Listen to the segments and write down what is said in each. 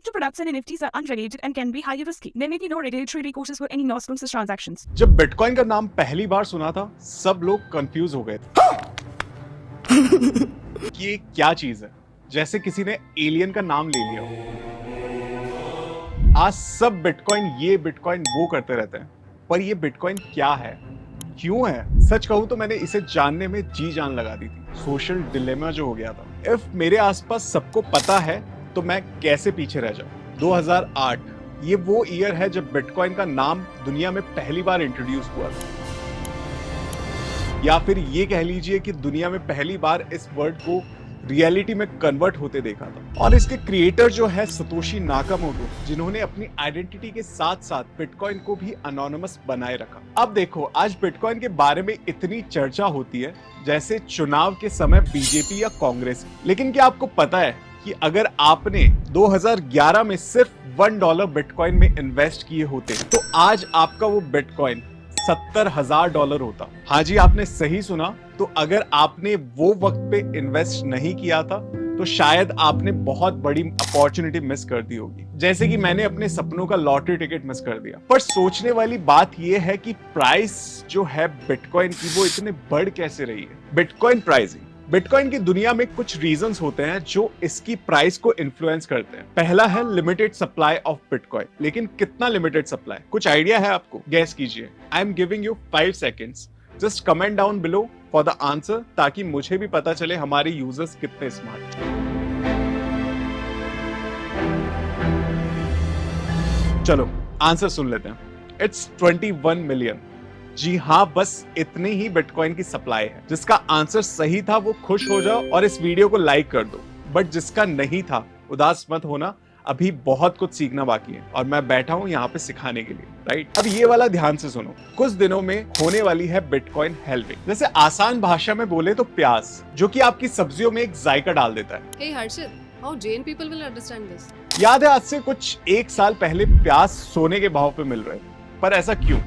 Crypto products and NFTs are unregulated and can be highly risky. There may be no regulatory recourses for any loss from such transactions. जब bitcoin का नाम पहली बार सुना था सब लोग कंफ्यूज हो गए कि ये क्या चीज है, जैसे किसी ने एलियन का नाम ले लिया हो। आज सब बिटकॉइन वो करते रहते हैं, पर ये बिटकॉइन क्या है, क्यों है? सच कहूं तो मैंने इसे जानने में जी जान लगा दी थी। सोशल डिलेमा जो हो गया था। इफ मेरे आसपास सबको पता है तो मैं कैसे पीछे रह जाऊं। 2008 ये वो ईयर है जब बिटकॉइन का नाम दुनिया में पहली बार इंट्रोड्यूस हुआ था, या फिर ये कह लीजिए कि दुनिया में पहली बार इस वर्ड को रियलिटी में कन्वर्ट होते देखा था। और इसके क्रिएटर जो है सतोशी नाकामोटो, जिन्होंने अपनी आइडेंटिटी के साथ साथ बिटकॉइन को भी अनोनिमस बनाए रखा। अब देखो, आज बिटकॉइन के बारे में इतनी चर्चा होती है जैसे चुनाव के समय बीजेपी या कांग्रेस। लेकिन क्या आपको पता है कि अगर आपने 2011 में सिर्फ $1 बिटकॉइन में इन्वेस्ट किए होते तो आज आपका वो बिटकॉइन $70,000 होता। हाँ जी, आपने सही सुना। तो अगर आपने वो वक्त पे इन्वेस्ट नहीं किया था तो शायद आपने बहुत बड़ी अपॉर्चुनिटी मिस कर दी होगी, जैसे कि मैंने अपने सपनों का लॉटरी टिकट मिस कर दिया। पर सोचने वाली बात यह है कि प्राइस जो है बिटकॉइन की वो इतने बढ़ कैसे रही है। बिटकॉइन प्राइसिंग, बिटकॉइन की दुनिया में कुछ रीजंस होते हैं जो इसकी प्राइस को इन्फ्लुएंस करते हैं। पहला है लिमिटेड सप्लाई ऑफ बिटकॉइन। लेकिन कितना लिमिटेड सप्लाई, कुछ आइडिया है आपको? गैस कीजिए। I am giving you 5 seconds. Just comment down below for the answer, ताकि मुझे भी पता चले हमारे यूजर्स कितने स्मार्ट हैं। चलो आंसर सुन लेते हैं। It's 21 million. जी हाँ, बस इतनी ही बिटकॉइन की सप्लाई है। जिसका आंसर सही था वो खुश हो जाओ और इस वीडियो को लाइक कर दो। बट जिसका नहीं था उदास मत होना, अभी बहुत कुछ सीखना बाकी है और मैं बैठा हूं यहाँ पे सिखाने के लिए, राइट? अब ये वाला ध्यान से सुनो। कुछ दिनों में होने वाली है बिटकॉइन हेल्विंग। जैसे आसान भाषा में बोले तो प्याज, जो कि आपकी सब्जियों में एक जायका डाल देता है। Hey Harshit, how Jain people will understand this? याद है आज से कुछ 1 साल पहले प्याज सोने के भाव पे मिल रहे थे, पर ऐसा क्यों?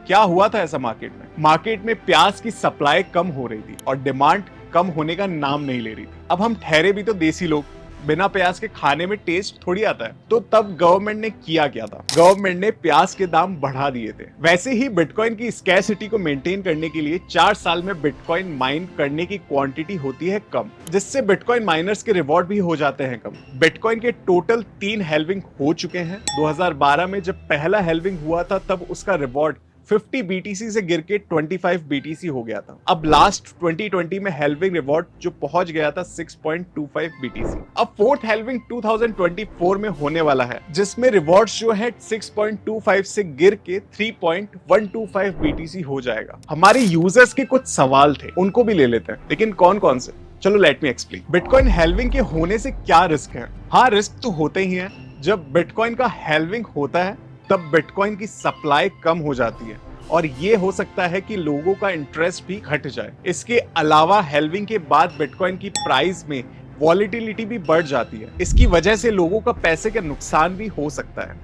क्या हुआ था ऐसा मार्केट में? मार्केट में प्याज की सप्लाई कम हो रही थी और डिमांड कम होने का नाम नहीं ले रही थी। अब हम ठहरे भी तो देसी लोग, बिना प्याज के खाने में टेस्ट थोड़ी आता है। तो तब गवर्नमेंट ने किया क्या था? गवर्नमेंट ने प्याज के दाम बढ़ा दिए थे। वैसे ही बिटकॉइन की स्कैरसिटी को मेंटेन करने के लिए 4 साल में बिटकॉइन माइन करने की क्वांटिटी होती है कम, जिससे बिटकॉइन माइनर्स के रिवॉर्ड भी हो जाते हैं कम। बिटकॉइन के टोटल 3 हेल्विंग हो चुके हैं। 2012 में जब पहला हेल्विंग हुआ था तब उसका रिवॉर्ड 50 BTC से गिर के 25 BTC हो गया था। अब लास्ट 2020 में हेल्विंग रिवॉर्ड जो पहुंच गया था 6.25 BTC। अब फोर्थ हेल्विंग 2024 में होने वाला है, जिसमें रिवॉर्ड्स जो है 6.25 से गिर के 3.125 BTC हो जाएगा। हमारे यूजर्स के कुछ सवाल थे, उनको भी ले लेते हैं। लेकिन कौन कौन से? चलो let me explain. Bitcoin halving के होने से क्या रिस्क है? हाँ, रिस्क तो होते ही है। जब बिटकॉइन का हेल्विंग होता है तब बिटकॉइन की सप्लाई कम हो जाती है और ये हो सकता है कि लोगों का इंटरेस्ट भी घट जाए। इसके अलावा हेल्विंग के बाद बिटकॉइन की प्राइस में वॉलेटिलिटी भी बढ़ जाती है। इसकी वजह से लोगों का पैसे का नुकसान भी हो सकता है।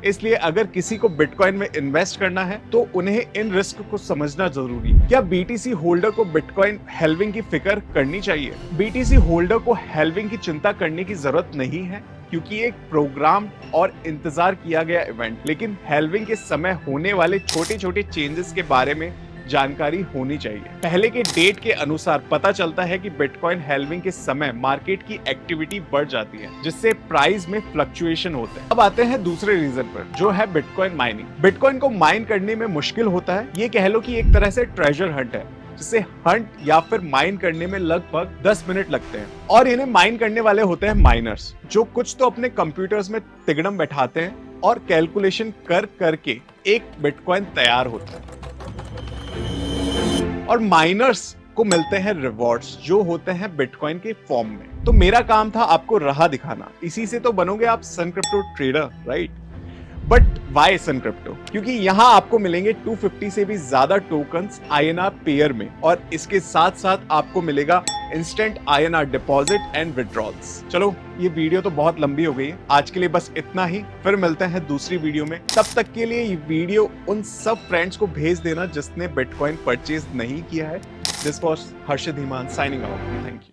इसलिए अगर किसी को बिटकॉइन में इन्वेस्ट करना है तो उन्हें इन रिस्क को समझना जरूरी है। क्या बीटीसी होल्डर को बिटकॉइन हेल्विंग की फिक्र करनी चाहिए? बीटीसी होल्डर को हेल्विंग की चिंता करने की जरूरत नहीं है, क्योंकि एक प्रोग्राम और इंतजार किया गया इवेंट। लेकिन हेल्विंग के समय होने वाले छोटे छोटे चेंजेस के बारे में जानकारी होनी चाहिए। पहले के डेट के अनुसार पता चलता है कि बिटकॉइन हेल्विंग के समय मार्केट की एक्टिविटी बढ़ जाती है, जिससे प्राइस में फ्लक्चुएशन होते हैं। अब आते हैं दूसरे रीजन पर, जो है बिटकॉइन माइनिंग। बिटकॉइन को माइन करने में मुश्किल होता है। ये कह लो कि एक तरह से ट्रेजर हंट है, जिसे हंट या फिर माइन करने में लगभग 10 मिनट लगते हैं। और इन्हें माइन करने वाले होते हैं माइनर्स, जो कुछ तो अपने कंप्यूटर्स में तिगड़म बैठाते हैं और कैलकुलेशन कर करके एक बिटकॉइन तैयार होता है। और माइनर्स को मिलते हैं रिवॉर्ड्स, जो होते हैं बिटकॉइन के फॉर्म में। तो मेरा काम था आपको राह दिखाना। इसी से तो बनोगे आप Sun crypto trader, right? But why Sun crypto? क्योंकि यहाँ आपको मिलेंगे 250 से भी ज्यादा टोकन्स INR पेयर में, और इसके साथ साथ आपको मिलेगा instant INR deposit and withdrawals. चलो ये वीडियो तो बहुत लंबी हो गई है, आज के लिए बस इतना ही। फिर मिलते हैं दूसरी वीडियो में। तब तक के लिए ये वीडियो उन सब फ्रेंड्स को भेज देना जिसने बिटकॉइन परचेज नहीं किया है। This was Harshit Dhiman signing out. Thank you.